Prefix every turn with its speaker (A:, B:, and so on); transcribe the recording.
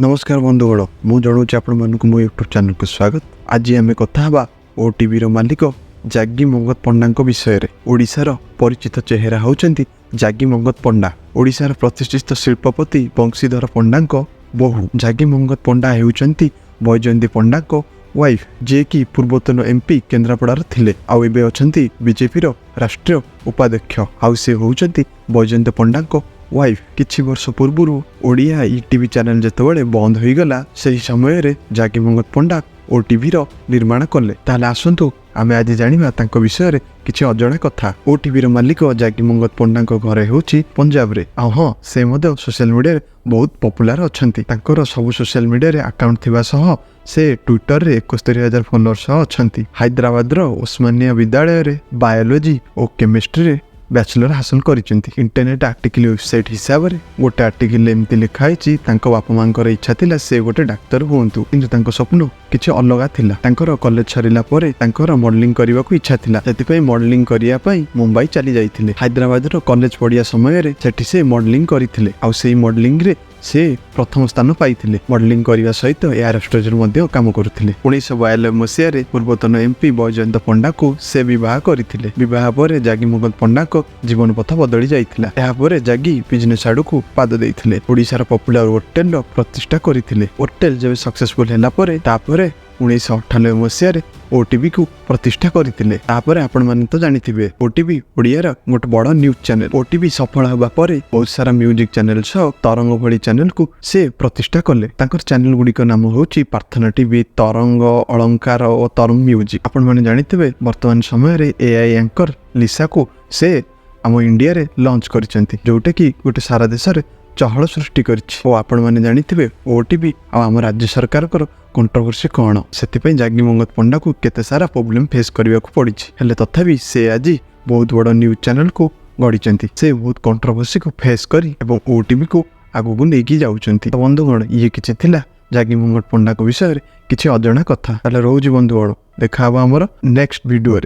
A: नमस्कार बंधुगण मु जनाऊँ आपण मानक मो यूट्यूब चैनल को स्वागत। आज आम कथा ओटीवी मालिक जागी मंगत पंडा विषय रे। ओडिशार परिचित चेहरा होउचंती जागी मंगत पंडा। ओडिशार प्रतिष्ठित शिल्पपति बंशीधर पंडा बहु जागी मंगत पंडा हेउचंती बैजयंती पंडा वाइफ जे कि पूर्वतन एमपी केन्द्रापड़ार थिले आउ एबे अछंती बीजेपी राष्ट्रीय उपाध्यक्ष आउ से होउचंती बैजयंती पंडा वाइफ। किछि वर्ष पूर्व ओडिया ईटीवी चैनल जेतेबेले बंद हो गला सही समय रे जागी मंगत पंडा ओटीवी निर्माण कले। ताले आसंतु आमे आज जानिबा तांको विषय रे किछि अजଣା कथा। ओटीवी मालिक जागी मंगत पंडा घरे होउची पंजाब रे। हाँ से मध्य सोशल मीडिया बहुत पॉपुलर अछंती। तांकर सब सोशल मीडिया रे अकाउंट थिबा सह से ट्विटर रे 71,000 फॉलोअर्स अछंती। हैदराबाद रो उस्मानिया विद्यालय रे बायोलॉजी और केमिस्ट्री रे बैचलर हासिल करिसेंती। इंटरनेट आर्टिकल वेबसाइट हिसाब रे गोटे आर्टिकल एमती लिखाई तांको बापा मांकर इच्छा थिला से गोटे डाक्टर हुंतु, किंतु तांको स्वप्न किछि अलगा थिला। तांकर कॉलेज छरिला परे तांकर मॉडलिंग करिवा को इच्छा थिला, सेति पई मॉडलिंग करिया पई मुंबई चली जाइथिले। हैदराबाद रो कॉलेज पढ़िया समय रे सेठी से मॉडलिंग करिथिले आउ सेही मॉडलिंग रे से प्रथम स्थान पाइथिले। मॉडलिंग करिवा सहित एयर होस्टेजर मध्ये काम करुथिले। 1992 मसिया रे पूर्वतन एमपी बैजयंत पंडा को से विवाह करिथिले। विवाह परे जागी मंगत पंडा को जीवन पथ बदली जाइथिला। एहा परे जागी बिजनेस आडू को पाद देइथिले। ओडिशार पॉपुलर होटेल प्रतिष्ठा करिथिले। होटेल जेबे सक्सेसफुल हैला परे तापरे 1998 मसिया रे ओटीवी को प्रतिष्ठा करथिले। तापरे आपण माने तो जानिथिबे ओटीवी ओडियार गोटे बड़ न्यूज चैनल। ओटीवी सफल होबा परे बहुत सारा म्यूजिक चैनल सह तरंग भली चैनल को से प्रतिष्ठा कले। तांकर चैनल गुडी को नाम होची प्रार्थना टीवी, तरंग, अलंकार और तरंग म्यूजिक। आपण माने जानिथिबे वर्तमान समय रे एआई एंकर लिसा को से आम इंडिया रे लॉन्च करिसेंती, जोटे कि गोटे सारा देश रे चहल सृष्टि करिछि। ओ आपण माने जानिथिबे ओटीवी आ हम राज्य सरकार कर कंट्रोवर्सी कौन, से जागी मंगत पंडा को केते सारा प्रॉब्लम फेस करने को पड़ी। हेले तथापि से आज बहुत बड़ न्यूज चैनल को गढ़ी। से बहुत कंट्रोवर्सी को फेस करी एवं ओटीवी को आगु को लेकी जाउछंती। तो बंधुगण ये किछि थिला जागी मंगत पंडा को विषय किछि अजଣା कथा। ताले रोज बंधुगण देखा हमर नेक्स्ट वीडियो रे।